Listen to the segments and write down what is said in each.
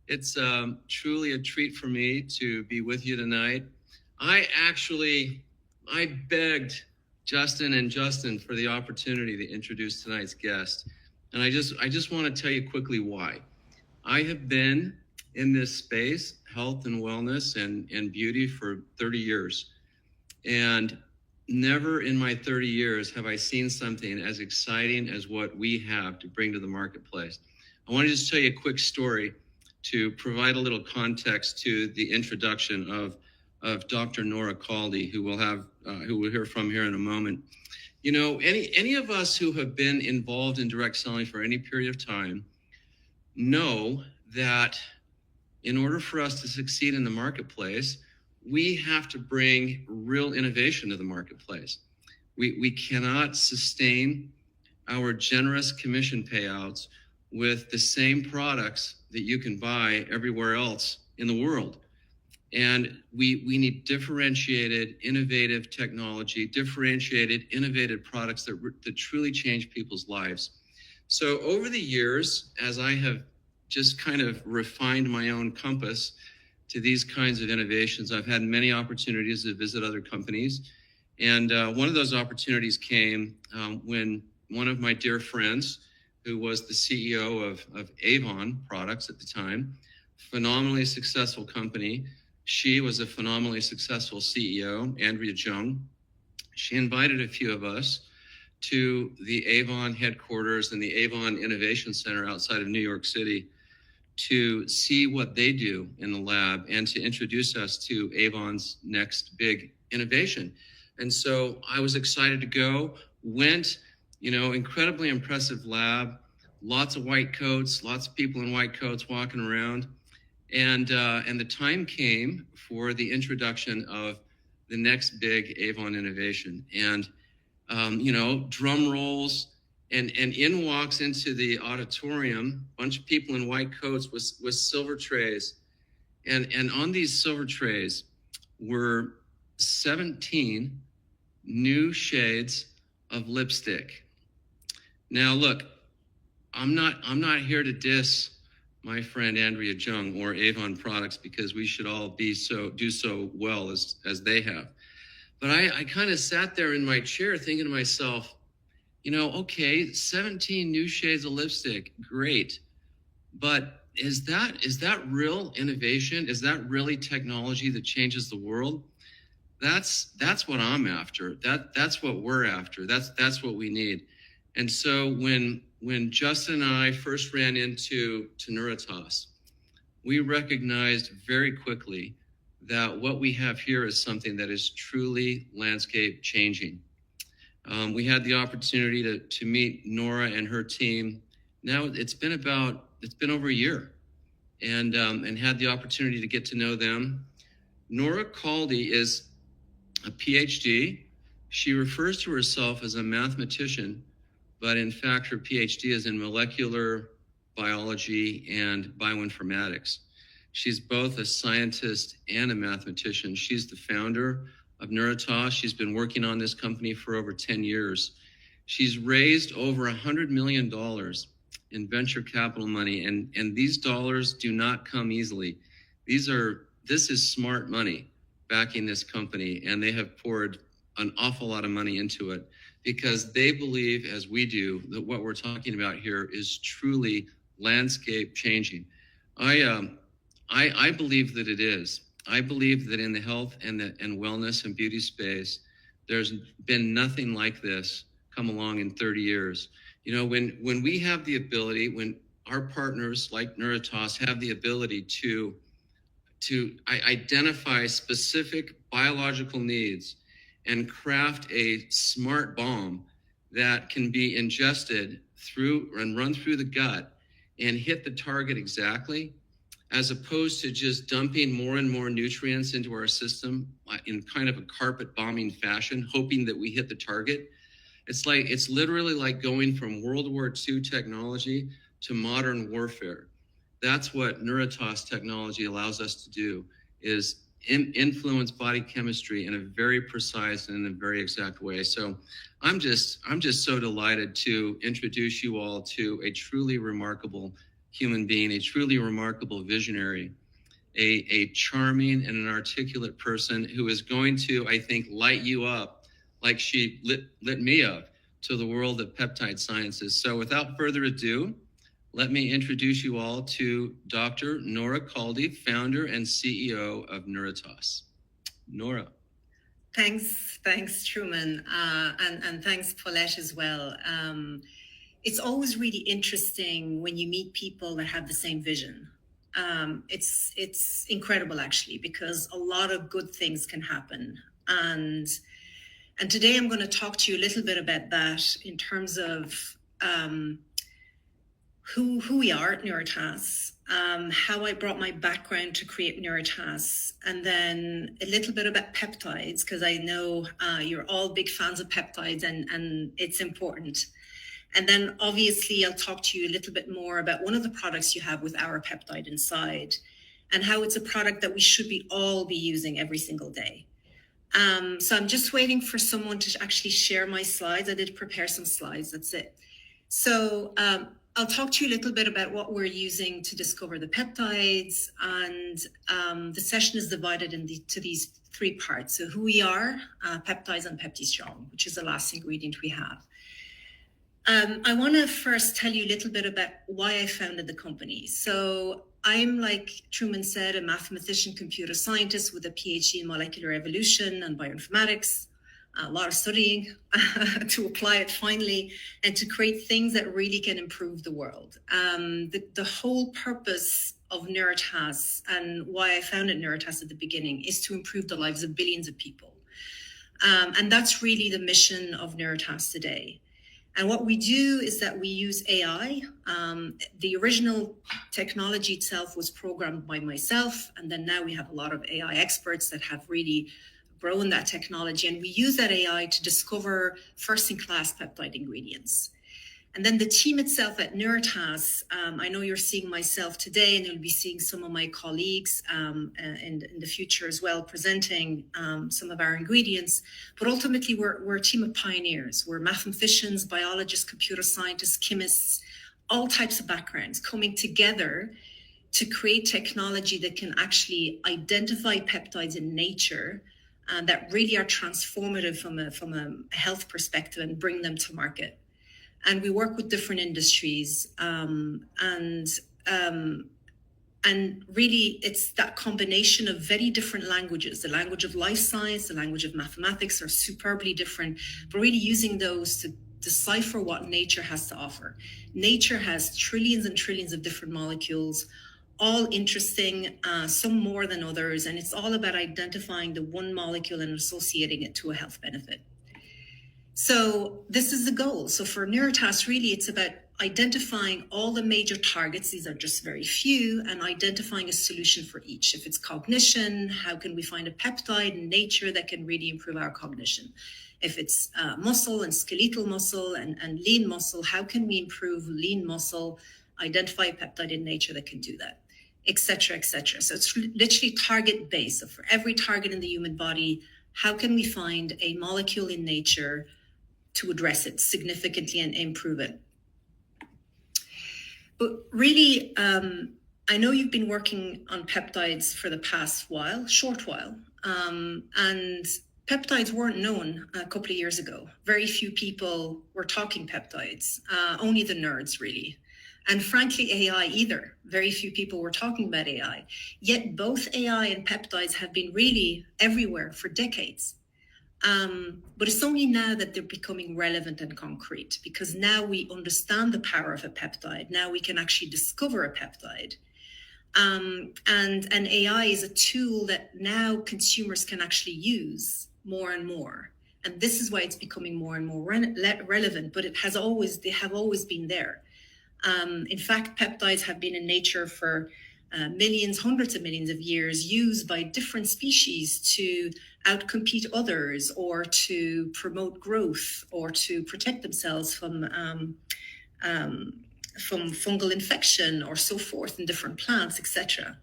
It's truly a treat for me to be with you tonight. I begged Justin and Justin for the opportunity to introduce tonight's guest. And I just want to tell you quickly why. I have been in this space, health and wellness and beauty, for 30 years. And never in my 30 years have I seen something as exciting as what we have to bring to the marketplace. I want to just tell you a quick story to provide a little context to the introduction of Dr. Nora Caldy, who we'll hear from here in a moment. You know, any of us who have been involved in direct selling for any period of time know that in order for us to succeed in the marketplace, we have to bring real innovation to the marketplace. We cannot sustain our generous commission payouts with the same products that you can buy everywhere else in the world. And we need differentiated, innovative technology, differentiated, innovative products that truly change people's lives. So over the years, as I have just kind of refined my own compass to these kinds of innovations, I've had many opportunities to visit other companies. And one of those opportunities came when one of my dear friends, who was the CEO of Avon Products at the time, phenomenally successful company. She was a phenomenally successful CEO, Andrea Jung. She invited a few of us to the Avon headquarters and the Avon Innovation Center outside of New York City to see what they do in the lab and to introduce us to Avon's next big innovation. And so I was excited to go, went, incredibly impressive lab, lots of white coats, lots of people in white coats walking around. And the time came for the introduction of the next big Avon innovation. And, drum rolls, and in walks into the auditorium, a bunch of people in white coats with silver trays. And on these silver trays were 17 new shades of lipstick. Now, look, I'm not here to diss my friend Andrea Jung or Avon Products, because we should all do so well as they have. But I kind of sat there in my chair thinking to myself, okay, 17 new shades of lipstick, great. But is that real innovation? Is that really technology that changes the world? That's what I'm after. That's what we're after. That's what we need. And so when Justin and I first ran into NUTRIAS, we recognized very quickly that what we have here is something that is truly landscape changing. We had the opportunity to meet Nora and her team. Now it's been over a year, and had the opportunity to get to know them. Nora Caldy is a PhD. She refers to herself as a mathematician, but in fact, her PhD is in molecular biology and bioinformatics. She's both a scientist and a mathematician. She's the founder of NUTRIAS. She's been working on this company for over 10 years. She's raised over $100 million in venture capital money, and these dollars do not come easily. This is smart money backing this company, and they have poured an awful lot of money into it because they believe, as we do, that what we're talking about here is truly landscape changing. I believe that it is. I believe that in the health and wellness and beauty space, there's been nothing like this come along in 30 years. When we have the ability, when our partners like NUTRIAS have the ability to identify specific biological needs and craft a smart bomb that can be ingested through and run through the gut and hit the target exactly, as opposed to just dumping more and more nutrients into our system in kind of a carpet bombing fashion, hoping that we hit the target. It's literally like going from World War II technology to modern warfare. That's what NUTRIAS technology allows us to do, is influence body chemistry in a very precise and in a very exact way. So I'm just so delighted to introduce you all to a truly remarkable human being, a truly remarkable visionary, a charming and an articulate person who is going to, I think, light you up like she lit me up to the world of peptide sciences. So without further ado, let me introduce you all to Dr. Nora Caldi, founder and CEO of NUTRIAS. Nora. Thanks, Truman, and thanks, Paulette, as well. It's always really interesting when you meet people that have the same vision. It's incredible, actually, because a lot of good things can happen. And today I'm going to talk to you a little bit about that in terms of who we are at NUTRIAS, how I brought my background to create NUTRIAS, and then a little bit about peptides, because I know you're all big fans of peptides and it's important. And then obviously I'll talk to you a little bit more about one of the products you have with our peptide inside and how it's a product that we should all be using every single day. So I'm just waiting for someone to actually share my slides. I did prepare some slides, that's it. So I'll talk to you a little bit about what we're using to discover the peptides, and the session is divided into these three parts. So who we are, peptides and PeptiStrong, which is the last ingredient we have. I want to first tell you a little bit about why I founded the company. So I'm, like Truman said, a mathematician, computer scientist with a PhD in molecular evolution and bioinformatics. A lot of studying to apply it finally and to create things that really can improve the world. The whole purpose of NUTRIAS and why I founded NUTRIAS at the beginning is to improve the lives of billions of people. And that's really the mission of NUTRIAS today. And what we do is that we use AI. The original technology itself was programmed by myself. And then now we have a lot of AI experts that have really grown that technology, and we use that AI to discover first-in-class peptide ingredients. And then the team itself at NUTRIAS, I know you're seeing myself today, and you'll be seeing some of my colleagues in the future as well, presenting some of our ingredients. But ultimately, we're a team of pioneers. We're mathematicians, biologists, computer scientists, chemists, all types of backgrounds coming together to create technology that can actually identify peptides in nature that really are transformative from a health perspective and bring them to market. And we work with different industries, and really it's that combination of very different languages. The language of life science, the language of mathematics are superbly different, but really using those to decipher what nature has to offer. Nature has trillions and trillions of different molecules, all interesting, some more than others, and it's all about identifying the one molecule and associating it to a health benefit. So this is the goal. So for NUTRIAS, really, it's about identifying all the major targets. These are just very few, and identifying a solution for each. If it's cognition, how can we find a peptide in nature that can really improve our cognition? If it's muscle and skeletal muscle and lean muscle, how can we improve lean muscle, identify a peptide in nature that can do that? Etc., etc. So it's literally target based. So for every target in the human body, how can we find a molecule in nature to address it significantly and improve it? But really, I know you've been working on peptides for the past short while, and peptides weren't known a couple of years ago. Very few people were talking peptides, only the nerds really. And frankly, AI either. Very few people were talking about AI. Yet both AI and peptides have been really everywhere for decades. But it's only now that they're becoming relevant and concrete, because now we understand the power of a peptide. Now we can actually discover a peptide. And AI is a tool that now consumers can actually use more and more. And this is why it's becoming more and more relevant, but they have always been there. In fact, peptides have been in nature for millions, hundreds of millions of years, used by different species to outcompete others, or to promote growth, or to protect themselves from fungal infection, or so forth, in different plants, etc.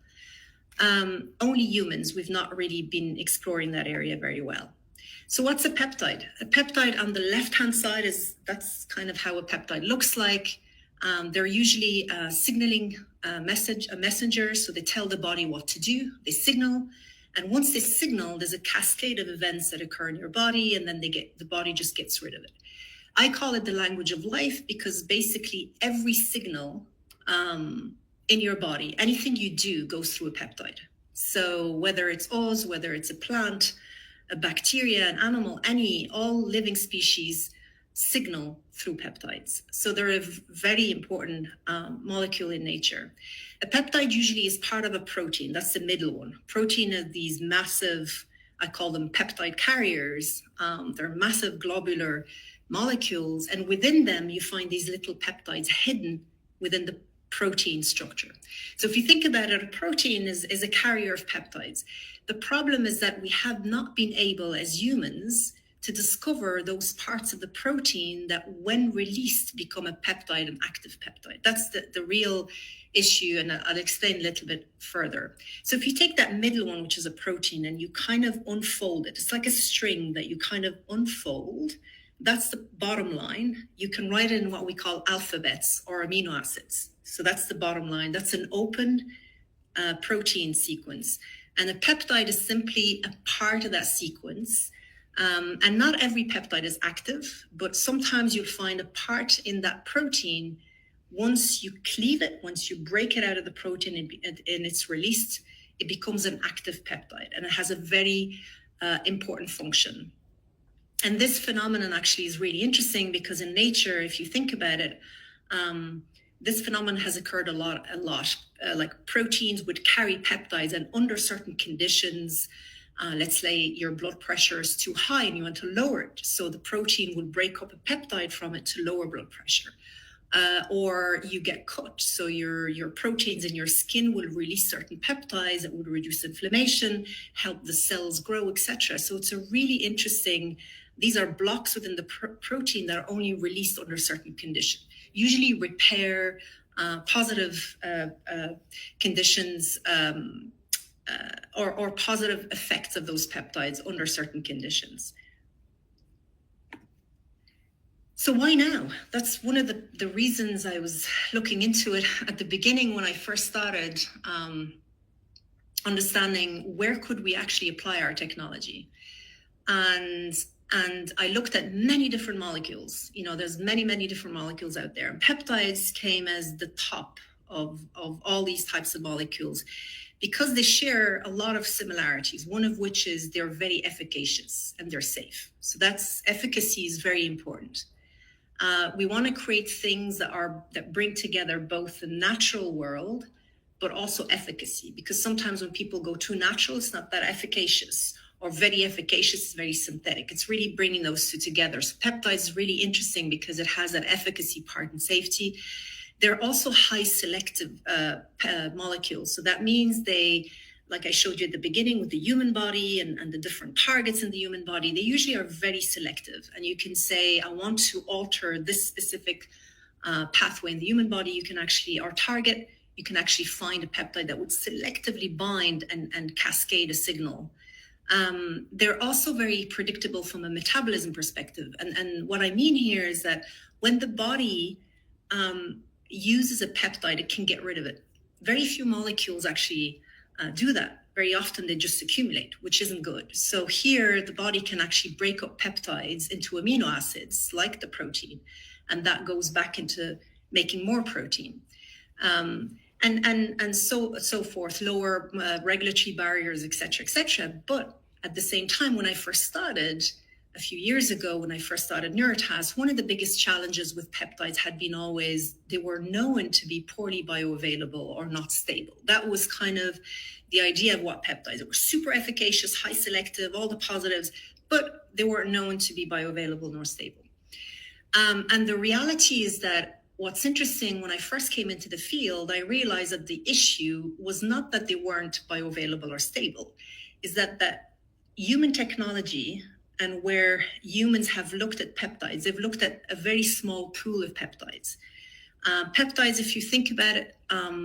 Only humans, we've not really been exploring that area very well. So what's a peptide? A peptide on the left-hand side that's kind of how a peptide looks like. They're usually signaling a messenger, so they tell the body what to do, they signal. And once they signal, there's a cascade of events that occur in your body, and then the body just gets rid of it. I call it the language of life because basically every signal in your body, anything you do goes through a peptide. So whether it's us, whether it's a plant, a bacteria, an animal, all living species signal through peptides. So they're a very important molecule in nature. A peptide usually is part of a protein. That's the middle one. Protein are these massive, I call them peptide carriers. They're massive globular molecules. And within them, you find these little peptides hidden within the protein structure. So if you think about it, a protein is a carrier of peptides. The problem is that we have not been able as humans to discover those parts of the protein that when released become a peptide, an active peptide. That's the real issue, and I'll explain a little bit further. So if you take that middle one, which is a protein, and you kind of unfold it, it's like a string that you kind of unfold. That's the bottom line. You can write it in what we call alphabets or amino acids. So that's the bottom line. That's an open protein sequence. And a peptide is simply a part of that sequence. And not every peptide is active, but sometimes you'll find a part in that protein. Once you cleave it, once you break it out of the protein and it's released, it becomes an active peptide, and it has a very important function. And this phenomenon actually is really interesting because in nature, if you think about it, this phenomenon has occurred a lot. Like proteins would carry peptides, and under certain conditions, let's say your blood pressure is too high and you want to lower it. So the protein will break up a peptide from it to lower blood pressure. Or you get cut. So your proteins in your skin will release certain peptides that would reduce inflammation, help the cells grow, etc. So it's a really interesting, these are blocks within the protein that are only released under certain conditions. Usually repair, positive conditions, or positive effects of those peptides under certain conditions. So why now? That's one of the reasons I was looking into it at the beginning when I first started understanding where could we actually apply our technology. And I looked at many different molecules. You know, there's many different molecules out there. And peptides came as the top of all these types of molecules because they share a lot of similarities, one of which is they're very efficacious and they're safe. So efficacy is very important. We want to create things that bring together both the natural world, but also efficacy. Because sometimes when people go too natural, it's not that efficacious, or very efficacious is very synthetic. It's really bringing those two together. So peptides is really interesting because it has that efficacy part and safety. They're also high selective molecules. So that means they, like I showed you at the beginning with the human body and the different targets in the human body, they usually are very selective. And you can say, I want to alter this specific pathway in the human body. You can actually, our target, you can actually find a peptide that would selectively bind and cascade a signal. They're also very predictable from a metabolism perspective. And what I mean here is that when the body uses a peptide, it can get rid of it. Very few molecules actually do that. Very often they just accumulate, which isn't good. So here the body can actually break up peptides into amino acids like the protein, and that goes back into making more protein. And so forth, lower regulatory barriers, et cetera. But at the same time, when I first started, a few years ago, when I first started NUTRIAS, one of the biggest challenges with peptides had been always they were known to be poorly bioavailable or not stable. That was kind of the idea of what peptides. They were super efficacious, high selective, all the positives, but they weren't known to be bioavailable nor stable. And the reality is that what's interesting, when I first came into the field, I realized that the issue was not that they weren't bioavailable or stable, is that human technology and where humans have looked at peptides, they've looked at a very small pool of peptides. Peptides, if you think about it,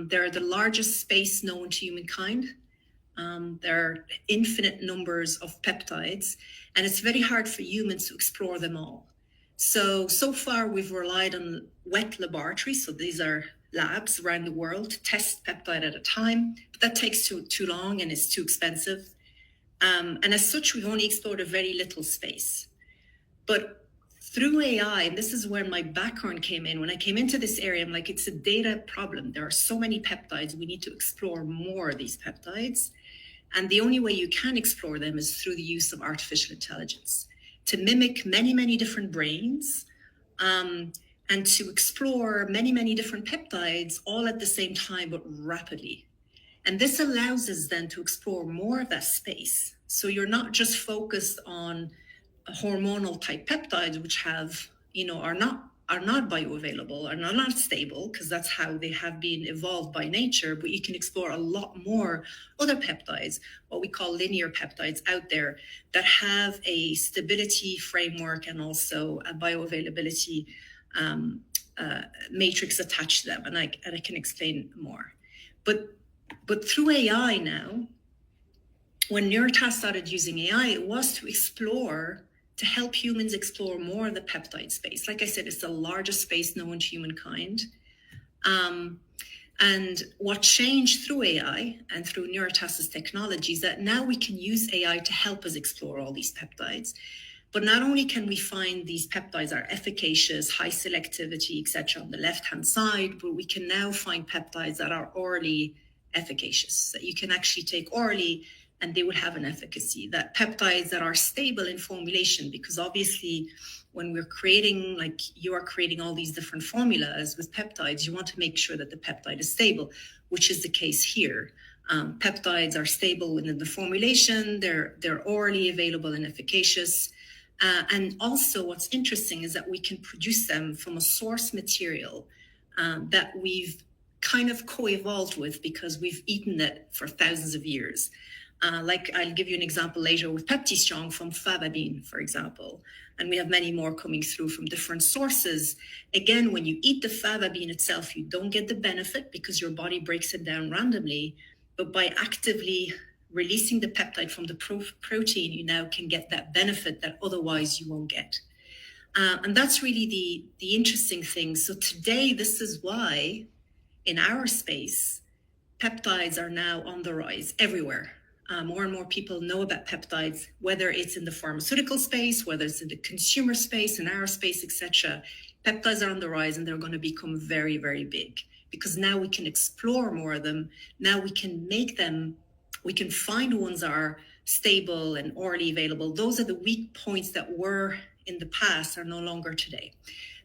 they're the largest space known to humankind. There are infinite numbers of peptides, and it's very hard for humans to explore them all. So far we've relied on wet laboratories. So these are labs around the world to test peptide at a time, but that takes too long and is too expensive. And as such, we've only explored a very little space. But through AI, and this is where my background came in. When I came into this area, I'm like, it's a data problem. There are so many peptides. We need to explore more of these peptides. And the only way you can explore them is through the use of artificial intelligence to mimic many, many different brains, and to explore many, many different peptides all at the same time, but rapidly. And this allows us then to explore more of that space. So you're not just focused on hormonal type peptides, which have, are not bioavailable, are not stable, because that's how they have been evolved by nature. But you can explore a lot more other peptides, what we call linear peptides out there, that have a stability framework and also a bioavailability matrix attached to them. And I can explain more. But through AI now, when NUTRIAS started using AI, it was to help humans explore more of the peptide space. Like I said, it's the largest space known to humankind. And what changed through AI and through NUTRIAS's technology is that now we can use AI to help us explore all these peptides. But not only can we find these peptides are efficacious, high selectivity, etc. on the left-hand side, but we can now find peptides that are orally efficacious, that you can actually take orally and they would have an efficacy, that peptides that are stable in formulation, because obviously when we're creating, like you are creating all these different formulas with peptides, you want to make sure that the peptide is stable, which is the case here. Peptides are stable within the formulation, they're orally available and efficacious. And also what's interesting is that we can produce them from a source material that we've kind of co-evolved with because we've eaten it for thousands of years. Like I'll give you an example later with Peptistrong from fava bean, for example. And we have many more coming through from different sources. Again, when you eat the fava bean itself, you don't get the benefit because your body breaks it down randomly. But by actively releasing the peptide from the protein, you now can get that benefit that otherwise you won't get. And that's really the interesting thing. So today, this is why in our space, peptides are now on the rise everywhere. More and more people know about peptides, whether it's in the pharmaceutical space, whether it's in the consumer space, in our space, etc. Peptides are on the rise and they're going to become very, very big because now we can explore more of them. Now we can make them, we can find ones that are stable and orally available. Those are the weak points that were in the past are no longer today.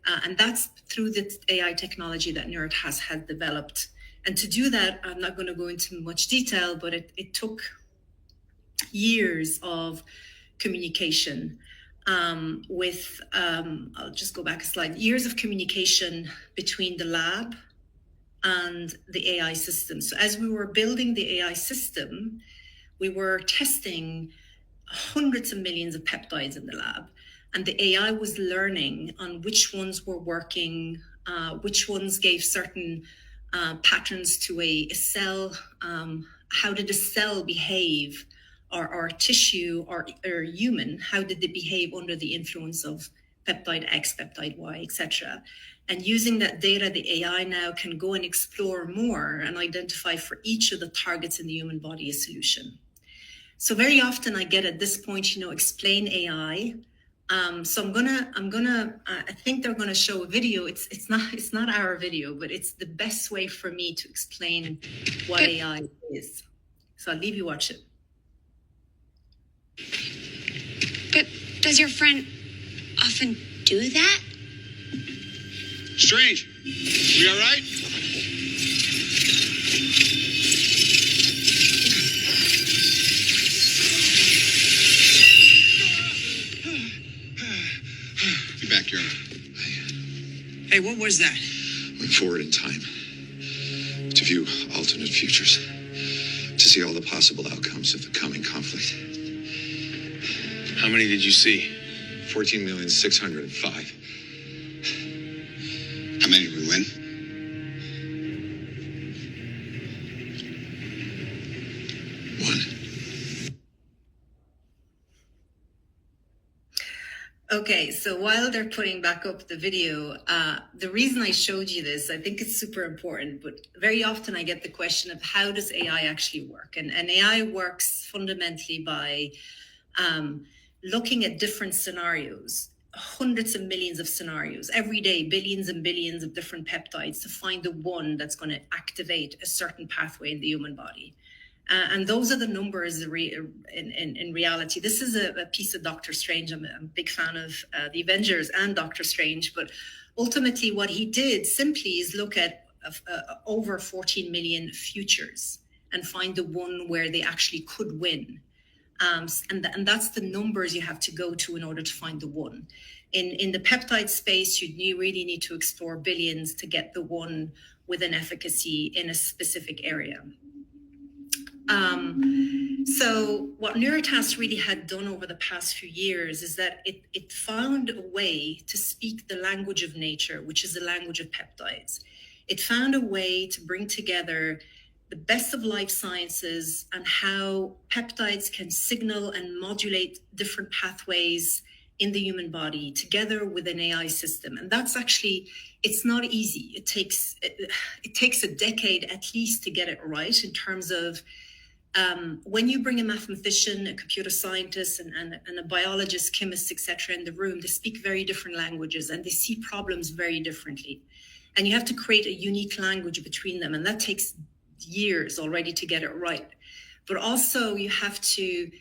And that's through the AI technology that NUTRIAS has developed. And to do that, I'm not going to go into much detail, but it took years of communication with, I'll just go back a slide, years of communication between the lab and the AI system. So as we were building the AI system, we were testing hundreds of millions of peptides in the lab. And the AI was learning on which ones were working, which ones gave certain patterns to a cell, how did a cell behave, or tissue, or human, how did they behave under the influence of peptide X, peptide Y, etc. And using that data, the AI now can go and explore more and identify for each of the targets in the human body a solution. So very often I get at this point, explain AI. So I think they're gonna show a video. It's not our video, but it's the best way for me to explain what AI is. So I'll leave you watch it. But does your friend often do that? Strange. We all right? Be back, Jeremy. Hey, what was that? Went forward in time to view alternate futures, to see all the possible outcomes of the coming conflict. How many did you see? 14,605,000. How many did we win? One. Okay, so while they're putting back up the video, the reason I showed you this, I think it's super important, but very often I get the question of how does AI actually work? And AI works fundamentally by looking at different scenarios, hundreds of millions of scenarios, every day, billions and billions of different peptides to find the one that's going to activate a certain pathway in the human body. And those are the numbers in reality. This is a piece of Doctor Strange. I'm a big fan of the Avengers and Doctor Strange, but ultimately what he did simply is look at over 14 million futures and find the one where they actually could win. And that's the numbers you have to go to in order to find the one. In the peptide space, you really need to explore billions to get the one with an efficacy in a specific area. So what NUTRIAS really had done over the past few years is that it found a way to speak the language of nature, which is the language of peptides. It found a way to bring together the best of life sciences and how peptides can signal and modulate different pathways in the human body together with an AI system. And that's actually, it's not easy. It takes a decade at least to get it right in terms of when you bring a mathematician, a computer scientist, and a biologist, chemist, etc., in the room, they speak very different languages and they see problems very differently. And you have to create a unique language between them. And that takes years already to get it right. But also you have to,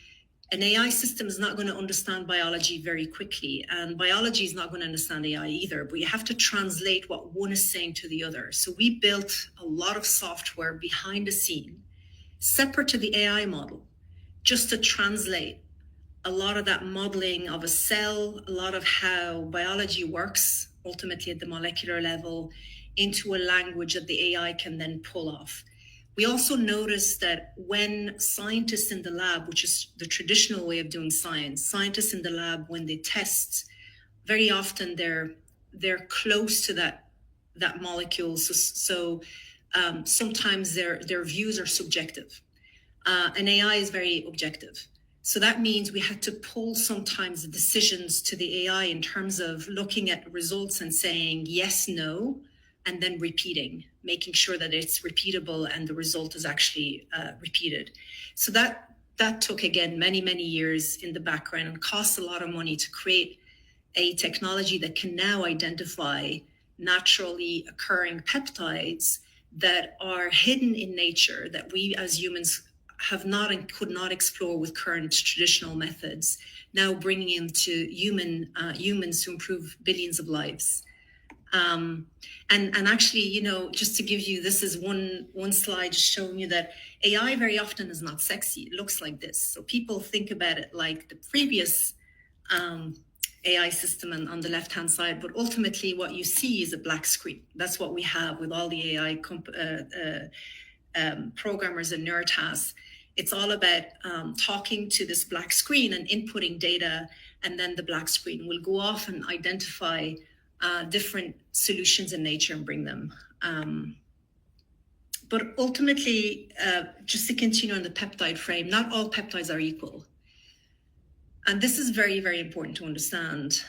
an AI system is not going to understand biology very quickly. And biology is not going to understand AI either. But you have to translate what one is saying to the other. So we built a lot of software behind the scene, separate to the AI model, just to translate a lot of that modeling of a cell, a lot of how biology works, ultimately at the molecular level, into a language that the AI can then pull off. We also noticed that when scientists in the lab, which is the traditional way of doing science, scientists in the lab, when they test, very often they're close to that molecule. So sometimes their views are subjective. And AI is very objective. So that means we had to pull sometimes the decisions to the AI in terms of looking at results and saying yes, no, and then repeating, making sure that it's repeatable and the result is actually repeated. So that took, again, many, many years in the background and cost a lot of money to create a technology that can now identify naturally occurring peptides that are hidden in nature that we as humans have not and could not explore with current traditional methods, now bringing into humans to improve billions of lives. And actually, just to give you, this is one slide showing you that AI very often is not sexy. It looks like this. So people think about it like the previous AI system on the left-hand side, but ultimately what you see is a black screen. That's what we have with all the AI programmers in NUTRIAS. It's all about talking to this black screen and inputting data, and then the black screen will go off and identify different solutions in nature and bring them. But ultimately, just to continue on the peptide frame, not all peptides are equal. And this is very, very important to understand.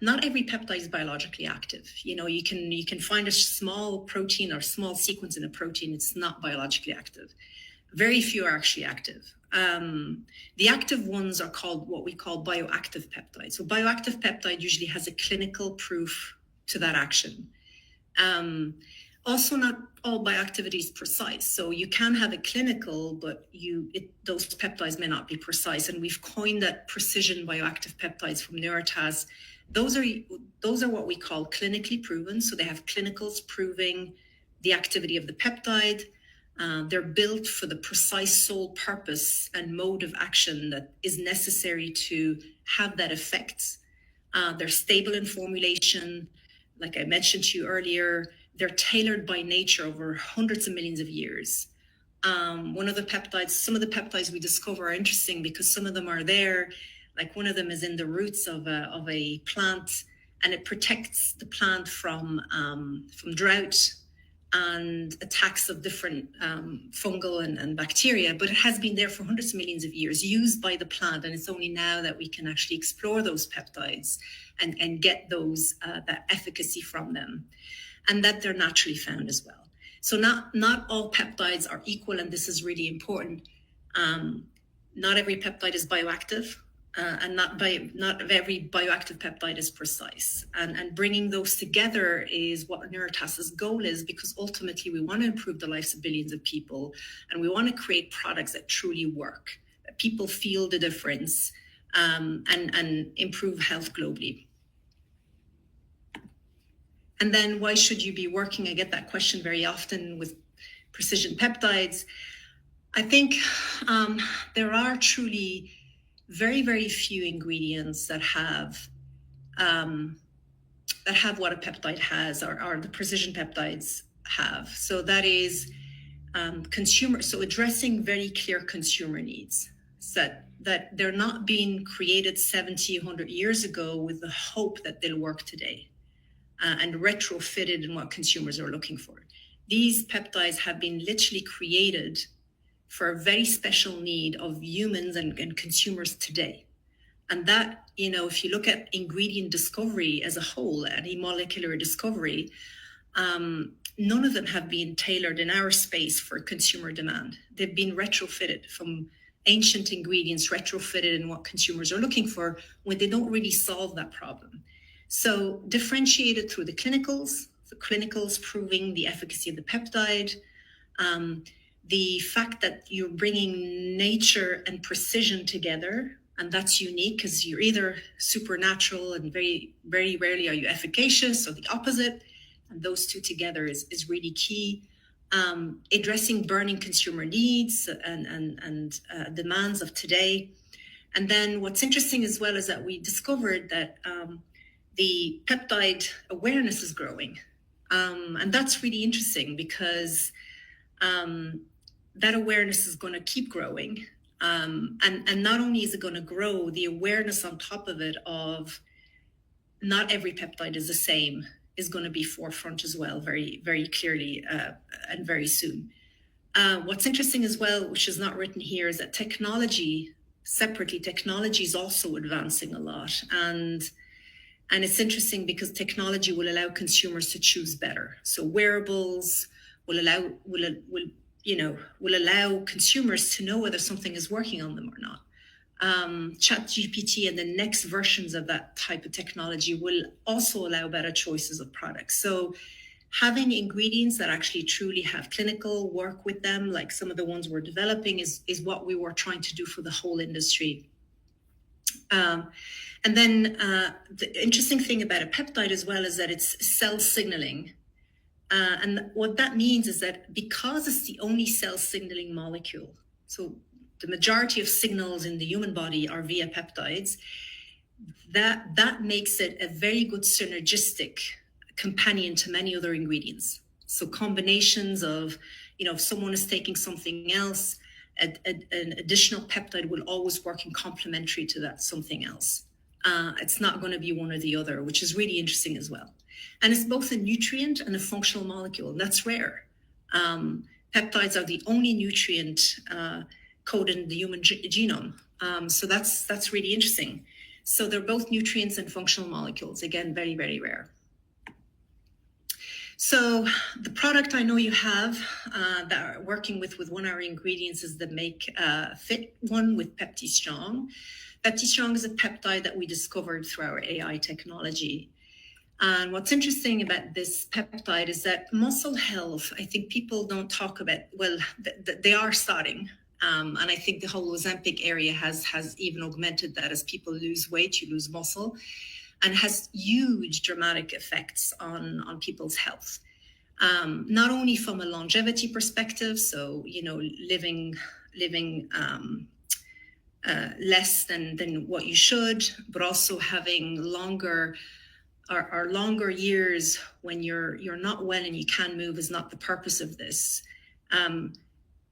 Not every peptide is biologically active. You can find a small protein or small sequence in a protein. It's not biologically active. Very few are actually active. The active ones are called what we call bioactive peptides. So bioactive peptide usually has a clinical proof to that action. Also, not all bioactivity is precise. So you can have a clinical, but those peptides may not be precise. And we've coined that precision bioactive peptides from NUTRIAS. Those are what we call clinically proven. So they have clinicals proving the activity of the peptide. They're built for the precise sole purpose and mode of action that is necessary to have that effect. They're stable in formulation. Like I mentioned to you earlier, they're tailored by nature over hundreds of millions of years. Some of the peptides we discover are interesting because some of them are there. Like one of them is in the roots of a plant, and it protects the plant from drought, and attacks of different fungal and bacteria, but it has been there for hundreds of millions of years, used by the plant, and it's only now that we can actually explore those peptides and get those that efficacy from them, and that they're naturally found as well. So not all peptides are equal, and this is really important. Not every peptide is bioactive. And not every bioactive peptide is precise. And bringing those together is what NUTRIAS's goal is, because ultimately we want to improve the lives of billions of people, and we want to create products that truly work, that people feel the difference, and improve health globally. And then why should you be working? I get that question very often with precision peptides. I think there are truly very, very few ingredients that have what a peptide has, or the precision peptides have. So that is consumer. So addressing very clear consumer needs, so that they're not being created 70, 100 years ago with the hope that they'll work today, and retrofitted in what consumers are looking for. These peptides have been literally created for a very special need of humans and consumers today. And that, if you look at ingredient discovery as a whole, any molecular discovery, none of them have been tailored in our space for consumer demand. They've been retrofitted from ancient ingredients, retrofitted in what consumers are looking for, when they don't really solve that problem. So differentiated through the clinicals proving the efficacy of the peptide, the fact that you're bringing nature and precision together, and that's unique because you're either supernatural and very, very rarely are you efficacious, or the opposite, and those two together is really key. Addressing burning consumer needs and demands of today. And then what's interesting as well is that we discovered that the peptide awareness is growing. And that's really interesting because that awareness is going to keep growing. And not only is it going to grow, the awareness on top of it of not every peptide is the same is going to be forefront as well, very, very clearly and very soon. What's interesting as well, which is not written here, is that technology is also advancing a lot. And it's interesting because technology will allow consumers to choose better. So wearables will allow consumers to know whether something is working on them or not. ChatGPT and the next versions of that type of technology will also allow better choices of products. So having ingredients that actually truly have clinical work with them, like some of the ones we're developing, is what we were trying to do for the whole industry. And then the interesting thing about a peptide as well is that it's cell signaling. And what that means is that because it's the only cell signaling molecule, so the majority of signals in the human body are via peptides, that makes it a very good synergistic companion to many other ingredients. So combinations of, if someone is taking something else, an additional peptide will always work in complementary to that something else. It's not going to be one or the other, which is really interesting as well. And it's both a nutrient and a functional molecule. That's rare. Peptides are the only nutrient coded in the human genome. So that's really interesting. So they're both nutrients and functional molecules. Again, very, very rare. So the product I know you have that are working with one of our ingredients is the Make Fit one with PeptiStrong. PeptiStrong is a peptide that we discovered through our AI technology. And what's interesting about this peptide is that muscle health, I think people don't talk about, well, they are starting. And I think the whole Ozempic area has even augmented that. As people lose weight, you lose muscle, and has huge dramatic effects on people's health. Not only from a longevity perspective, so, living less than what you should, but also having longer years when you're not well and you can't move is not the purpose of this.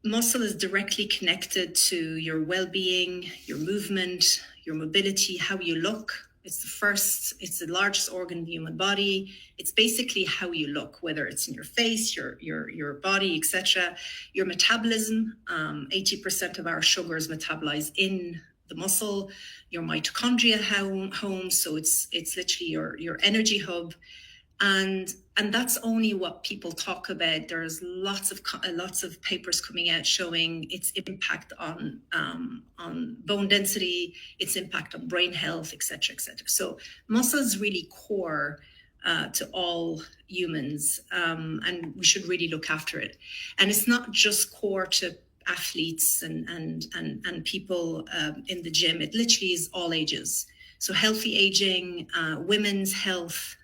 Muscle is directly connected to your well-being, your movement, your mobility, how you look. It's the largest organ in the human body. It's basically how you look, whether it's in your face, your body, etc. Your metabolism, 80% of our sugars metabolize in the muscle. Your mitochondria home, so it's literally your energy hub. And that's only what people talk about. There's lots of papers coming out showing its impact on bone density, its impact on brain health, etc., etc. So muscle is really core to all humans, and we should really look after it. And it's not just core to athletes and people in the gym. It literally is all ages. So healthy aging, women's health.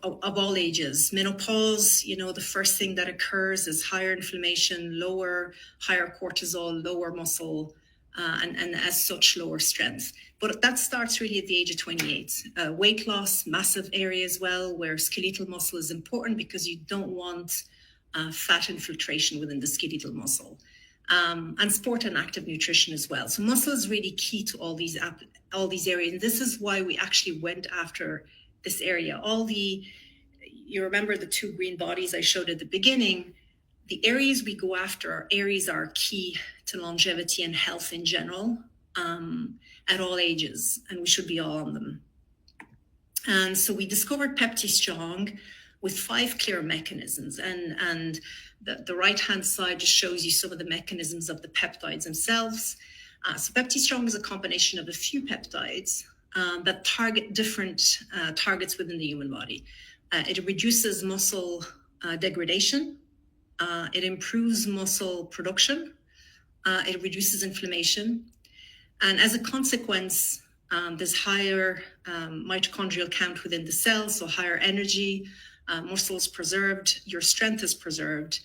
Of all ages. Menopause, the first thing that occurs is higher inflammation, higher cortisol, lower muscle, and as such, lower strength. But that starts really at the age of 28. Weight loss, massive area as well, where skeletal muscle is important because you don't want fat infiltration within the skeletal muscle. And sport and active nutrition as well. So muscle is really key to all these areas. And this is why we actually went after this area. You remember the 2 green bodies I showed at the beginning. The areas we go after are key to longevity and health in general, at all ages, and we should be all on them. And so we discovered PeptiStrong with 5 clear mechanisms, and the right-hand side just shows you some of the mechanisms of the peptides themselves. So PeptiStrong is a combination of a few peptides that target different targets within the human body. It reduces muscle degradation. It improves muscle production. It reduces inflammation. And as a consequence, there's higher mitochondrial count within the cell, so higher energy, muscle is preserved, your strength is preserved.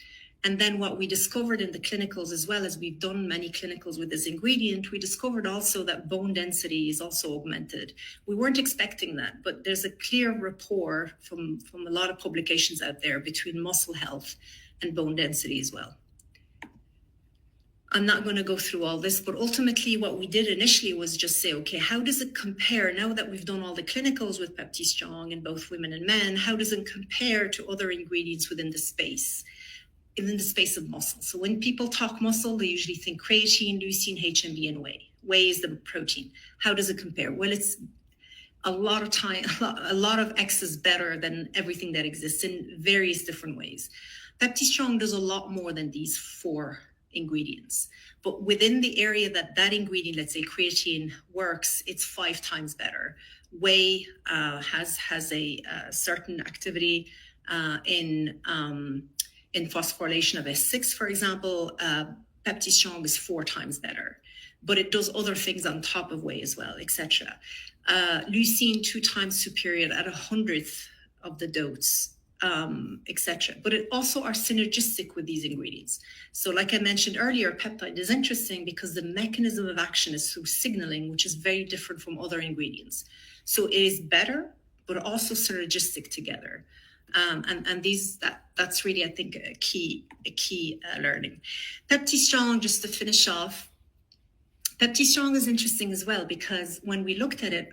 And then what we discovered in the clinicals, as well as we've done many clinicals with this ingredient, we discovered also that bone density is also augmented. We weren't expecting that, but there's a clear rapport from a lot of publications out there between muscle health and bone density as well. I'm not going to go through all this, but ultimately what we did initially was just say, okay, how does it compare now that we've done all the clinicals with PeptiStrong in both women and men? How does it compare to other ingredients within the space of muscle? So when people talk muscle, they usually think creatine, leucine, HMB, and whey. Whey is the protein. How does it compare? Well, it's a lot of X is better than everything that exists in various different ways. PeptiStrong does a lot more than these 4 ingredients, but within the area that ingredient, let's say creatine, works, it's 5 times better. Whey has a certain activity in phosphorylation of S6, for example. PeptiStrong is 4 times better, but it does other things on top of whey as well, etc. Leucine 2 times superior at 100th of the dose, etc. But it also are synergistic with these ingredients. So like I mentioned earlier, peptide is interesting because the mechanism of action is through signaling, which is very different from other ingredients. So it is better, but also synergistic together. And that's really, I think, a key learning. PeptiStrong, just to finish off, PeptiStrong is interesting as well because when we looked at it,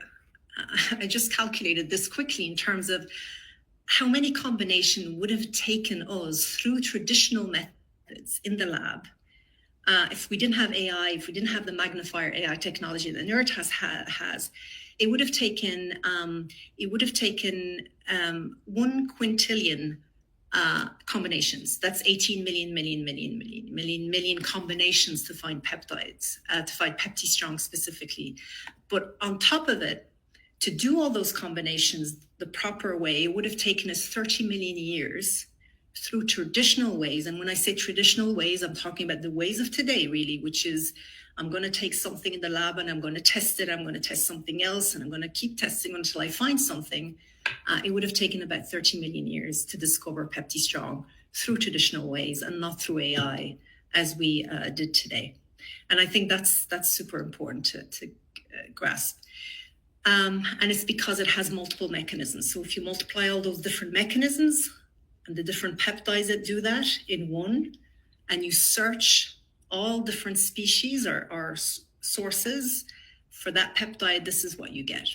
I just calculated this quickly in terms of how many combination would have taken us through traditional methods in the lab. If we didn't have AI, if we didn't have the magnifier AI technology that NUTRIAS has, it would have taken 1 quintillion combinations. That's 18 million combinations to find peptides, to find PeptiStrong specifically. But on top of it, to do all those combinations the proper way, it would have taken us 30 million years through traditional ways. And when I say traditional ways, I'm talking about the ways of today, really, which is I'm going to take something in the lab and I'm going to test it. I'm going to test something else and I'm going to keep testing until I find something. It would have taken about 30 million years to discover PeptiStrong through traditional ways and not through AI as we did today. And I think that's super important to grasp. And it's because it has multiple mechanisms. So if you multiply all those different mechanisms and the different peptides that do that in one, and you search all different species or sources For that peptide, this is what you get.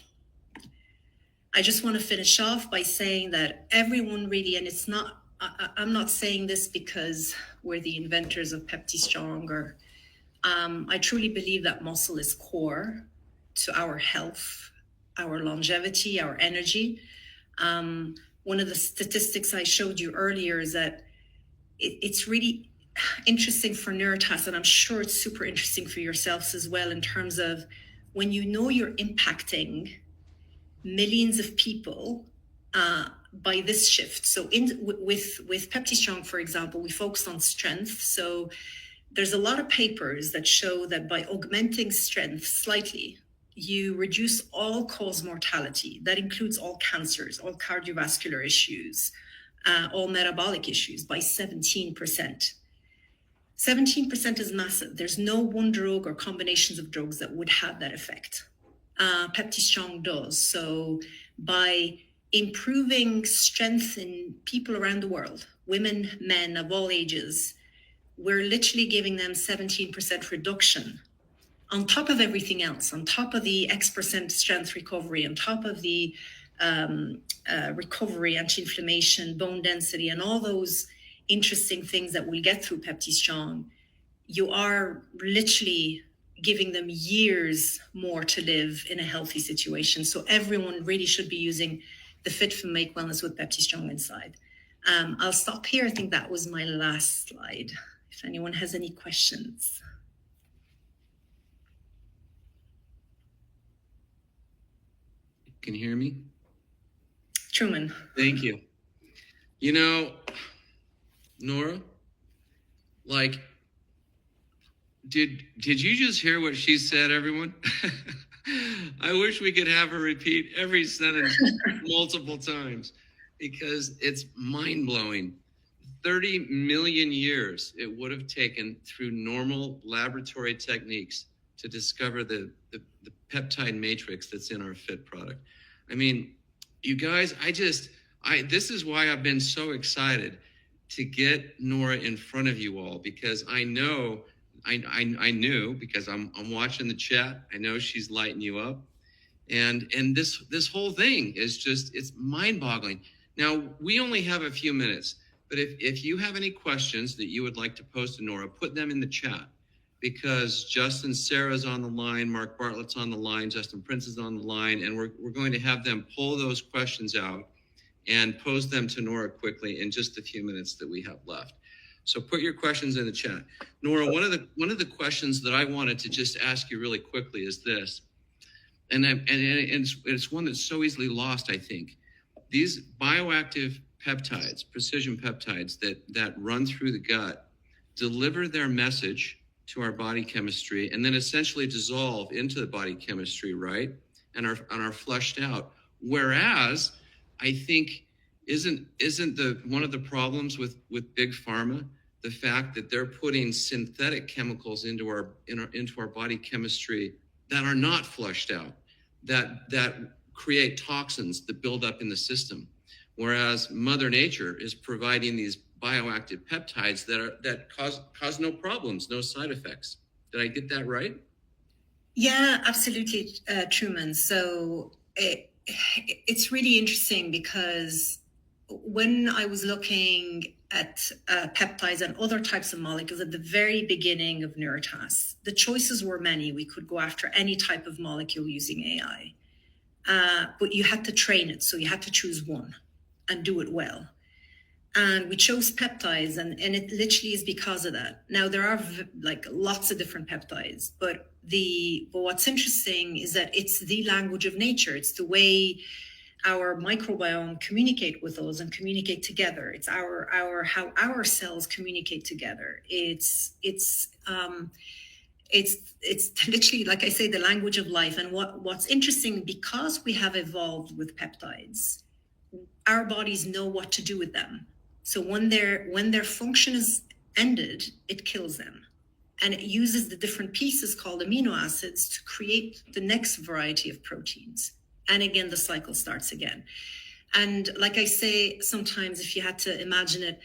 I just want to finish off by saying that everyone really, and it's not, I'm not saying this because we're the inventors of Pepti-Strong, or I truly believe that muscle is core to our health, our longevity, our energy. One of the statistics I showed you earlier is that it's really interesting for NUTRIAS, and I'm sure it's super interesting for yourselves as well, in terms of when you know you're impacting millions of people by this shift. So with Pepti-Strong, for example, we focused on strength. So there's a lot of papers that show that by augmenting strength slightly, you reduce all-cause mortality. That includes all cancers, all cardiovascular issues, all metabolic issues by 17%. 17% is massive. There's no one drug or combinations of drugs that would have that effect. Pepti-Strong does. So by improving strength in people around the world, women, men of all ages, we're literally giving them 17% reduction on top of everything else, on top of the X% strength recovery, on top of the recovery, anti-inflammation, bone density, and all those interesting things that we'll get through Pepti-Strong. You are literally giving them years more to live in a healthy situation. So everyone really should be using the Fit for Make Wellness with Pepti-Strong inside. I'll stop here. I think that was my last slide. If anyone has any questions. Can you hear me? Truman. Thank you. You know, Nora, like, did you just hear what she said, everyone? I wish we could have her repeat every sentence multiple times, because it's mind-blowing. 30 million years it would have taken through normal laboratory techniques to discover the peptide matrix that's in our Fit product. I mean, you guys, this is why I've been so excited to get Nora in front of you all, because I knew because I'm watching the chat. I know she's lighting you up, and this whole thing is just, it's mind-boggling. Now, we only have a few minutes, but if you have any questions that you would like to pose to Nora, put them in the chat, because Justin Sarah's on the line, Mark Bartlett's on the line, Justin Prince is on the line, and we're going to have them pull those questions out and pose them to Nora quickly in just a few minutes that we have left. So put your questions in the chat. Nora, one of the questions that I wanted to just ask you really quickly is this, and it's one that's so easily lost, I think. These bioactive peptides, precision peptides that run through the gut, deliver their message to our body chemistry and then essentially dissolve into the body chemistry, right? And are flushed out. Whereas I think isn't one of the problems with big pharma the fact that they're putting synthetic chemicals into our body chemistry that are not flushed out, that create toxins that build up in the system, whereas Mother Nature is providing these bioactive peptides that cause no problems, no side effects. Did I get that right? Yeah, absolutely, Truman. So it's really interesting, because when I was looking at peptides and other types of molecules at the very beginning of NUTRIAS, the choices were many. We could go after any type of molecule using AI, but you had to train it. So you had to choose one and do it well. And we chose peptides, and it literally is because of that. Now, there are like lots of different peptides, but what's interesting is that it's the language of nature. It's the way our microbiome communicate with us and communicate together. It's how our cells communicate together. It's literally, like I say, the language of life. And what's interesting, because we have evolved with peptides, our bodies know what to do with them. So when their function is ended, it kills them. And it uses the different pieces called amino acids to create the next variety of proteins. And again, the cycle starts again. And like I say, sometimes if you had to imagine it,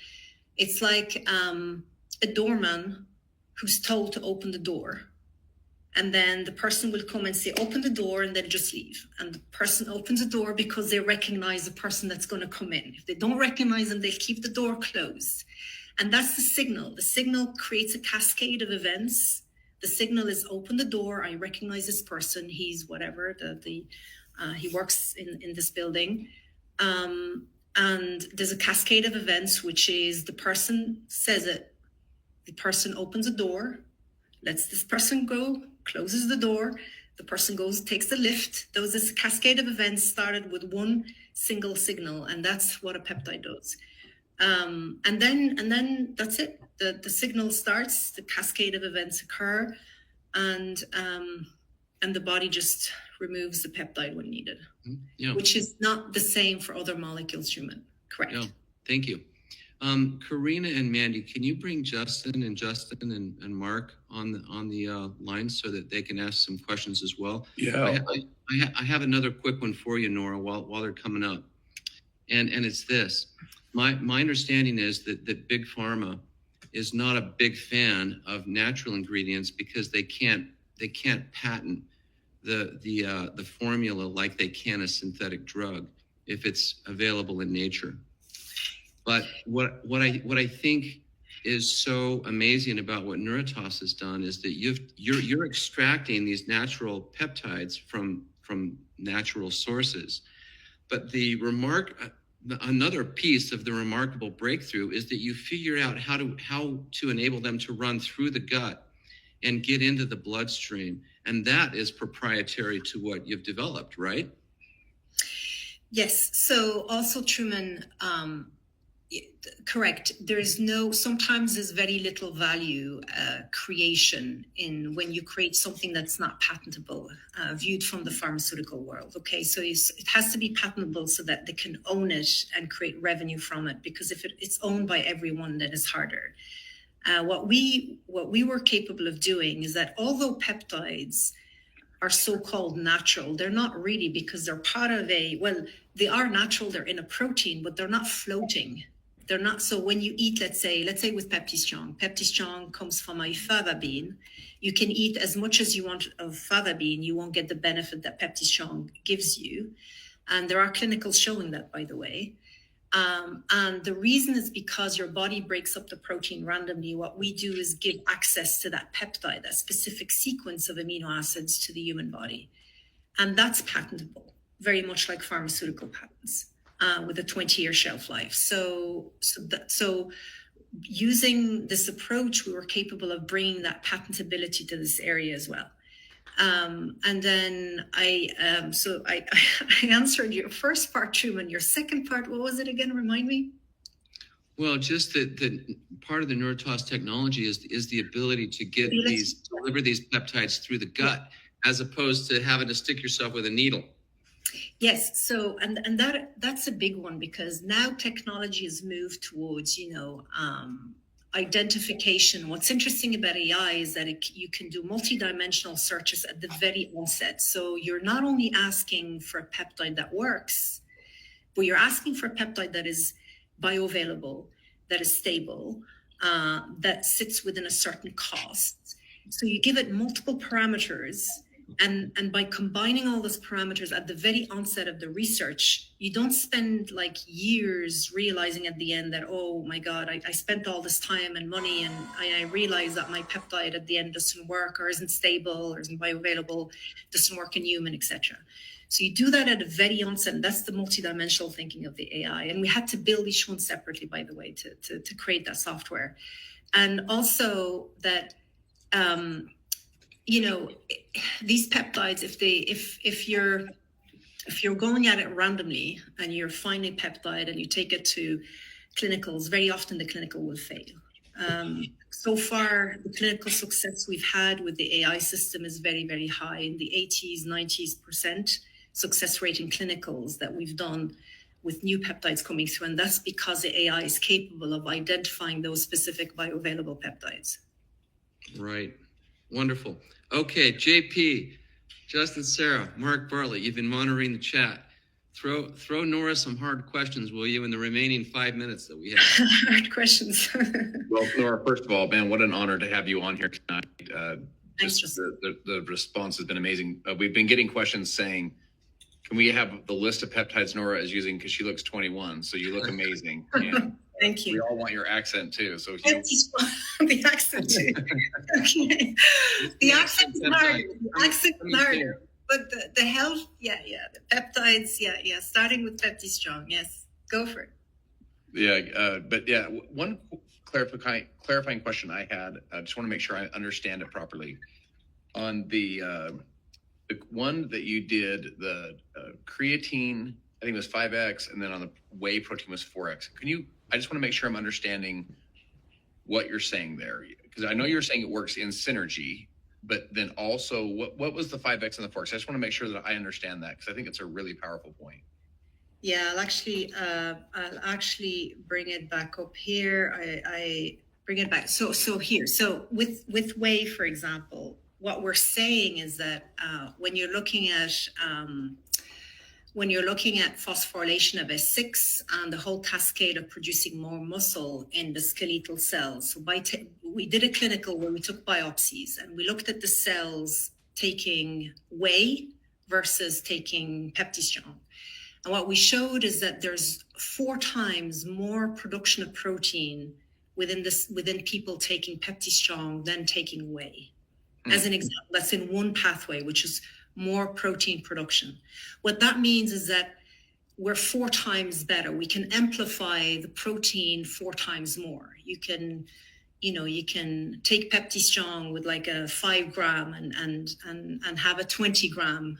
it's like a doorman who's told to open the door. And then the person will come and say, open the door, and then just leave. And the person opens the door because they recognize the person that's going to come in. If they don't recognize them, they keep the door closed. And that's the signal. The signal creates a cascade of events. The signal is open the door. I recognize this person. He's whatever, he works in this building. And there's a cascade of events, which is the person says it. The person opens the door, lets this person go, closes the door. The person goes, takes the lift. There was this cascade of events started with one single signal, and that's what a peptide does. And then that's it. The signal starts, the cascade of events occur, and the body just removes the peptide when needed, which is not the same for other molecules, Truman. Correct. Yeah, thank you. Karina and Mandy, can you bring Justin and Mark on the line so that they can ask some questions as well? Yeah. I have another quick one for you, Nora, while they're coming up, and it's this. My understanding is that Big Pharma is not a big fan of natural ingredients because they can't patent the formula like they can a synthetic drug if it's available in nature. But what I think is so amazing about what NUTRIAS has done is that you're extracting these natural peptides from natural sources. But another piece of the remarkable breakthrough is that you figure out how to enable them to run through the gut and get into the bloodstream. And that is proprietary to what you've developed, right? Yes. So also, Truman, correct. Sometimes there's very little value creation in when you create something that's not patentable, viewed from the pharmaceutical world. Okay, so it has to be patentable so that they can own it and create revenue from it. Because if it's owned by everyone, then it's harder. What we were capable of doing is that although peptides are so-called natural, they're not really, because they're part of they are natural, they're in a protein, but they're not floating. They're not. So when you eat, let's say with Peptides comes from a fava bean. You can eat as much as you want of fava bean. You won't get the benefit that Peptides gives you. And there are clinicals showing that, by the way. And the reason is because your body breaks up the protein randomly. What we do is give access to that peptide, that specific sequence of amino acids to the human body. And that's patentable, very much like pharmaceutical patents. With a 20-year shelf life. So using this approach, we were capable of bringing that patentability to this area as well. And then I answered your first part, Truman. Your second part, what was it again? Remind me. Well, just that part of the NUTRIAS technology is the ability to deliver these peptides through the gut, as opposed to having to stick yourself with a needle. Yes. So, and that's a big one, because now technology has moved towards, identification. What's interesting about AI is that you can do multidimensional searches at the very onset. So you're not only asking for a peptide that works, but you're asking for a peptide that is bioavailable, that is stable, that sits within a certain cost. So you give it multiple parameters. And by combining all those parameters at the very onset of the research, you don't spend like years realizing at the end that, oh my God, I spent all this time and money, and I realized that my peptide at the end doesn't work, or isn't stable, or isn't bioavailable, doesn't work in human, etc. So you do that at the very onset, and that's the multidimensional thinking of the AI. And we had to build each one separately, by the way, to create that software. And also that, these peptides, if you're going at it randomly and you're finding peptide and you take it to clinicals, very often the clinical will fail. So far, the clinical success we've had with the AI system is very, very high, in the 80s, 90% success rate in clinicals that we've done with new peptides coming through. And that's because the AI is capable of identifying those specific bioavailable peptides. Right. Wonderful. Okay, JP, Justin, Sarah, Mark Bartlett, you've been monitoring the chat. Throw Nora some hard questions, will you, in the remaining 5 minutes that we have? Hard questions. Well, Nora, first of all, man, what an honor to have you on here tonight. Thanks, Justin. The response has been amazing. We've been getting questions saying, can we have the list of peptides Nora is using, because she looks 21, so you look amazing. And thank you. we all want your accent too. So the accent too. Okay. The accent is hard. The accent is hard. But the health, the peptides, starting with PeptiStrong, yes, go for it. Yeah, one clarifying question I had. I just want to make sure I understand it properly. On the one that you did, the creatine, I think it was 5x, and then on the whey protein was 4x. I just want to make sure I'm understanding what you're saying there, because I know you're saying it works in synergy, but then also what was the 5x and the 4x? I just want to make sure that I understand that, because I think it's a really powerful point. Yeah, I'll actually bring it back up here. I bring it back. So here, so with whey, for example, what we're saying is that when you're looking at phosphorylation of S6 and the whole cascade of producing more muscle in the skeletal cells. So we did a clinical where we took biopsies and we looked at the cells taking whey versus taking PeptiStrong. And what we showed is that there's 4 times more production of protein within people taking PeptiStrong than taking whey. As an example, that's in one pathway, which is more protein production. What that means is that we're 4 times better. We can amplify the protein 4 times more. You can take PeptiStrong with like a 5 gram and have a 20 gram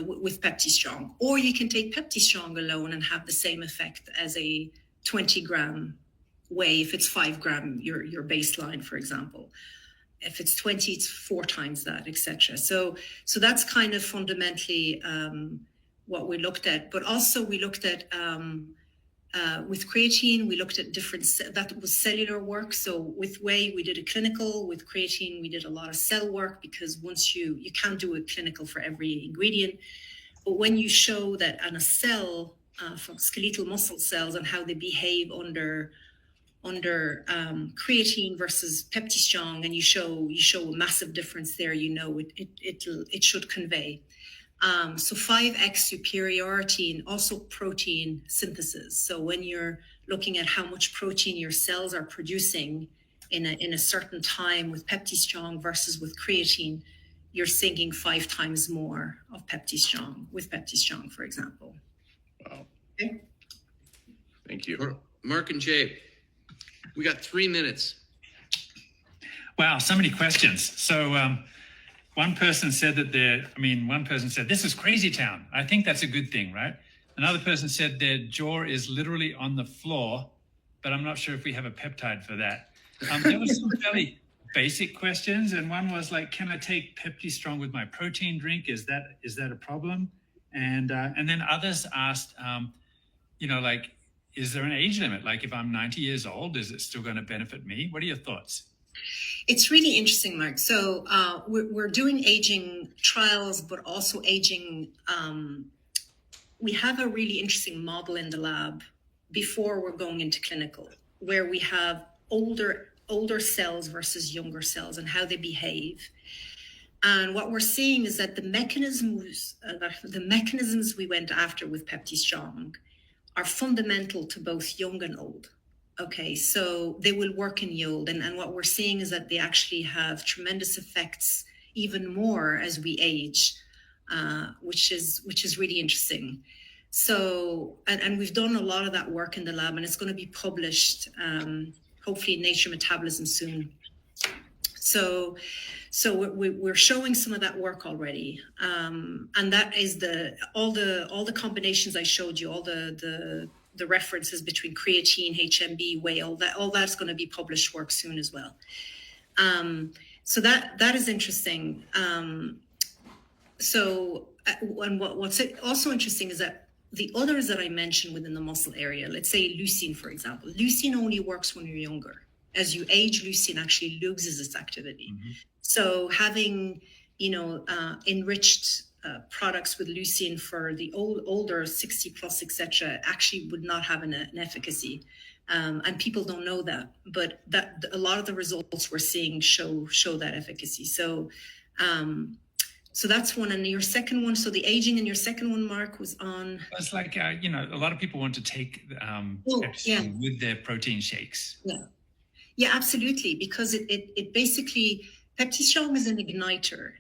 with PeptiStrong, or you can take PeptiStrong alone and have the same effect as a 20 gram whey if it's 5 gram your baseline, for example. If it's 20, it's 4 times that, etc. So that's kind of fundamentally what we looked at. But also we looked at with creatine, we looked at that was cellular work. So with whey, we did a clinical. With creatine, we did a lot of cell work, because once you can't do a clinical for every ingredient. But when you show that on a cell, from skeletal muscle cells and how they behave under creatine versus PeptiStrong, and you show a massive difference there, it should convey. So 5x superiority and also protein synthesis. So when you're looking at how much protein your cells are producing in a certain time with PeptiStrong versus with creatine, you're seeing 5 times more of PeptiStrong with PeptiStrong, for example. Wow. Okay. Thank you. Mark and Jay, we got 3 minutes. Wow, so many questions. So one person said this is crazy town. I think that's a good thing, right? Another person said their jaw is literally on the floor, but I'm not sure if we have a peptide for that. There were some fairly basic questions, and one was like, can I take PeptiStrong with my protein drink? Is that a problem? And then others asked, is there an age limit? Like if I'm 90 years old, is it still going to benefit me? What are your thoughts? It's really interesting, Mark. So we're doing aging trials, but also aging. We have a really interesting model in the lab before we're going into clinical, where we have older cells versus younger cells and how they behave. And what we're seeing is that the mechanisms we went after with PeptiStrong are fundamental to both young and old. Okay, so they will work in old. And what we're seeing is that they actually have tremendous effects even more as we age, which is really interesting. So, and we've done a lot of that work in the lab, and it's going to be published, hopefully in Nature Metabolism soon. So we're showing some of that work already, and that is all the combinations I showed you, all the references between creatine, HMB, whey, all that's going to be published work soon as well. So that is interesting. And what's also interesting is that the others that I mentioned within the muscle area, let's say leucine, for example, leucine only works when you're younger. As you age, leucine actually loses its activity. Mm-hmm. So having, enriched products with leucine for the older 60 plus, etc., actually would not have an efficacy. And people don't know that, but that a lot of the results we're seeing show that efficacy. So So that's one. And your second one, so the aging in your second one, Mark, was on. It's like, a lot of people want to take Yeah. with their protein shakes. Yeah, absolutely. Because it basically, Peptistrong is an igniter.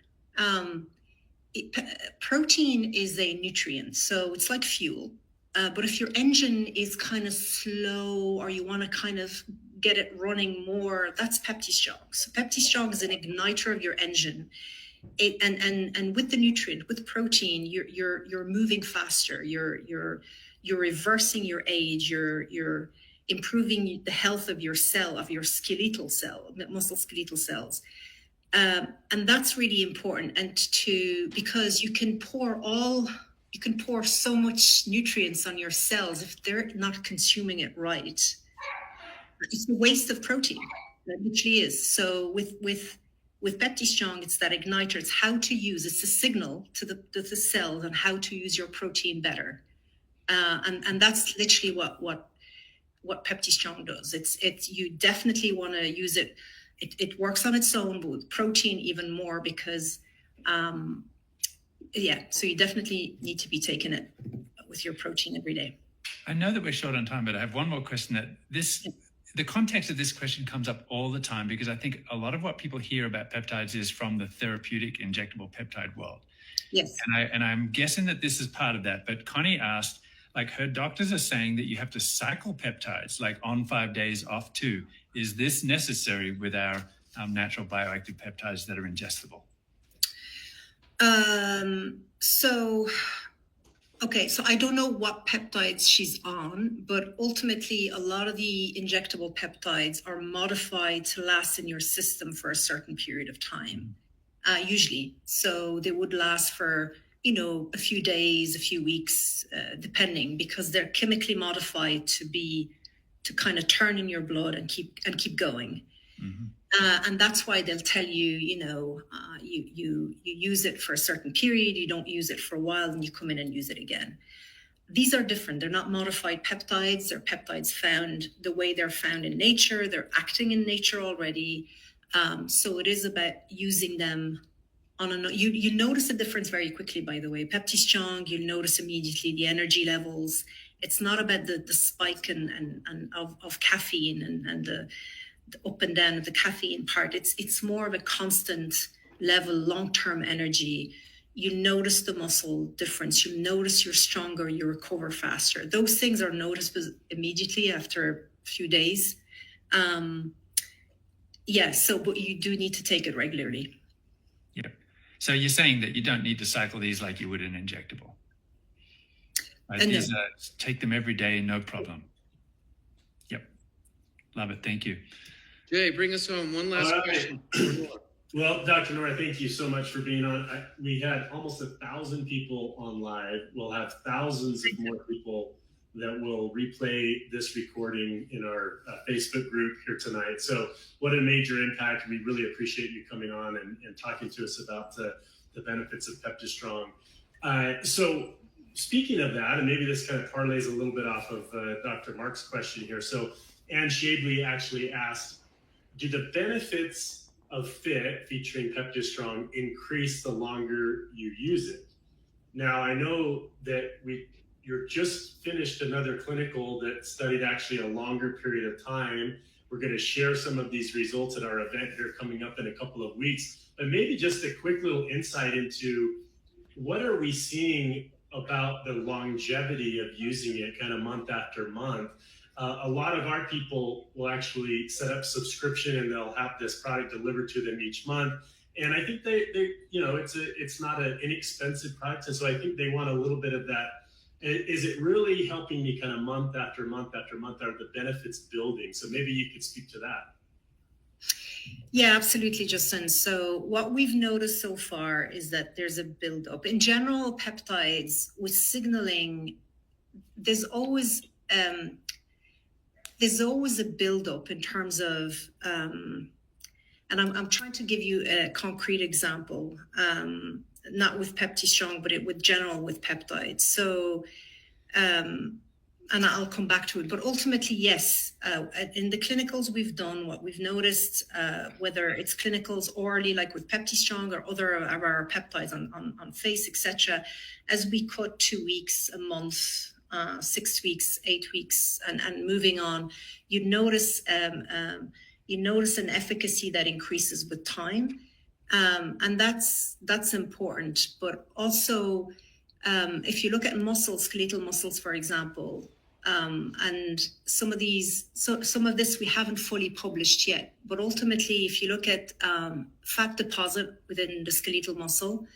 Protein is a nutrient, so it's like fuel. But if your engine is kind of slow or you want to kind of get it running more, that's Peptistrong. So Peptistrong is an igniter of your engine. And with the nutrient, with protein, you're moving faster. You're reversing your age. You're improving the health of your cell, of your skeletal cell, muscle skeletal cells. And that's really important. And because you can pour so much nutrients on your cells if they're not consuming it right. It's a waste of protein. It literally is. So with Peptistrong, it's that igniter. It's how to use. It's a signal to the cells on how to use your protein better. And that's literally what Peptistrong does. It's you definitely want to use it. It works on its own, but with protein even more because, so you definitely need to be taking it with your protein every day. I know that we're short on time, but I have one more question the context of this question comes up all the time because I think a lot of what people hear about peptides is from the therapeutic injectable peptide world. Yes. And I'm guessing that this is part of that. But Connie asked, like her doctors are saying that you have to cycle peptides, like on 5 days, off 2. Is this necessary with our natural bioactive peptides that are ingestible? So I don't know what peptides she's on, but ultimately a lot of the injectable peptides are modified to last in your system for a certain period of time, usually. So they would last for, a few days, a few weeks, depending, because they're chemically modified to kind of turn in your blood and keep going. Mm-hmm. And that's why they'll tell you, you use it for a certain period, you don't use it for a while, and you come in and use it again. These are different. They're not modified peptides. They're peptides found the way they're found in nature. They're acting in nature already. So it is about using them you notice a difference very quickly, by the way. Peptistrong, you'll notice immediately the energy levels. It's not about the spike of caffeine and the up and down of the caffeine part. It's more of a constant level, long-term energy. You notice the muscle difference. You notice you're stronger, you recover faster. Those things are noticed immediately after a few days. But you do need to take it regularly. Yeah. So you're saying that you don't need to cycle these like you would an injectable. Right? Take them every day, no problem. Yep. Love it. Thank you. Jay, bring us home. One last question. Well, Dr. Nora, thank you so much for being on. We had almost 1,000 people on live. We'll have thousands of more people that will replay this recording in our Facebook group here tonight. So what a major impact. We really appreciate you coming on and talking to us about the benefits of Peptistrong. So speaking of that, and maybe this kind of parlays a little bit off of Dr. Mark's question here. So Ann Shabley actually asked, do the benefits of FIT featuring Peptistrong increase the longer you use it? Now, I know that you're just finished another clinical that studied actually a longer period of time. We're going to share some of these results at our event here coming up in a couple of weeks. But maybe just a quick little insight into what are we seeing about the longevity of using it kind of month after month. A lot of our people will actually set up subscription and they'll have this product delivered to them each month. And I think they it's not an inexpensive product. And so I think they want a little bit of that. Is it really helping me kind of month after month after month? Are the benefits building? So maybe you could speak to that. Yeah, absolutely, Justin. So what we've noticed so far is that there's a buildup. In general, peptides with signaling, there's always a buildup in terms of, and I'm trying to give you a concrete example, not with Peptistrong, but with peptides. So and I'll come back to it. But ultimately, yes, in the clinicals we've done, what we've noticed, whether it's clinicals orally, like with PeptiStrong or other of our peptides on face, etc., as we cut 2 weeks, a month, 6 weeks, 8 weeks, and moving on, you notice an efficacy that increases with time, and that's important. But also, if you look at muscles, skeletal muscles, for example, and some of this we haven't fully published yet. But ultimately, if you look at fat deposit within the skeletal muscle,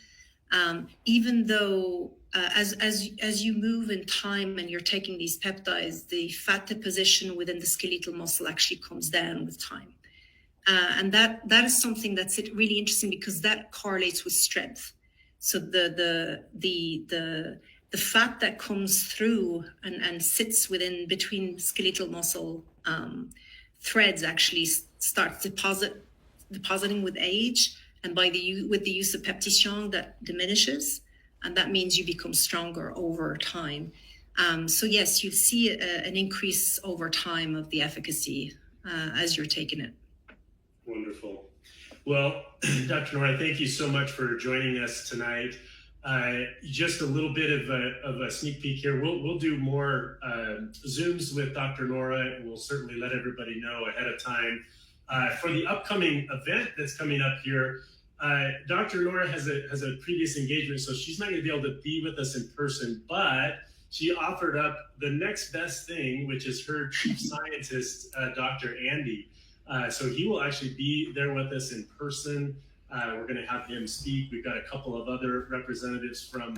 even though as you move in time and you're taking these peptides, the fat deposition within the skeletal muscle actually comes down with time. And that is something that's really interesting, because that correlates with strength. So the fat that comes through and sits between skeletal muscle threads actually starts depositing with age, and with the use of PeptiStrong, that diminishes, and that means you become stronger over time. So yes, you see an increase over time of the efficacy as you're taking it. Wonderful. Well, Dr. Nora, thank you so much for joining us tonight. Just a little bit of a sneak peek here. We'll do more Zooms with Dr. Nora, and we'll certainly let everybody know ahead of time. For the upcoming event that's coming up here, Dr. Nora has a previous engagement, so she's not going to be able to be with us in person, but she offered up the next best thing, which is her chief scientist, Dr. Andy. So he will actually be there with us in person. We're going to have him speak. We've got a couple of other representatives from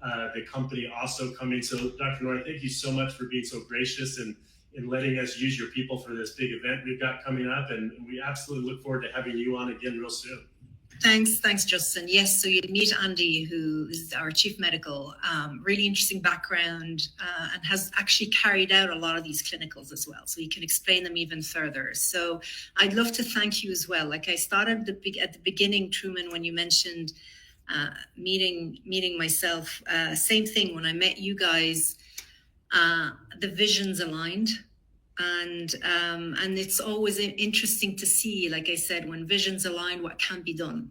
the company also coming. So Dr. Nora, thank you so much for being so gracious and in letting us use your people for this big event we've got coming up. And we absolutely look forward to having you on again real soon. Thanks, Justin. Yes, so you'd meet Andy, who is our chief medical, really interesting background, and has actually carried out a lot of these clinicals as well. So he can explain them even further. So I'd love to thank you as well. Like I started at the beginning, Truman, when you mentioned meeting myself, same thing. When I met you guys, the visions aligned. And it's always interesting to see, like I said, when visions align, what can be done.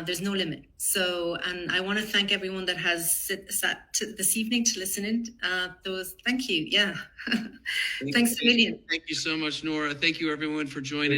There's no limit. So, and I want to thank everyone that has sat this evening to listen in. Thank you. Yeah. Thanks a million. Thank you so much, Nora. Thank you, everyone, for joining.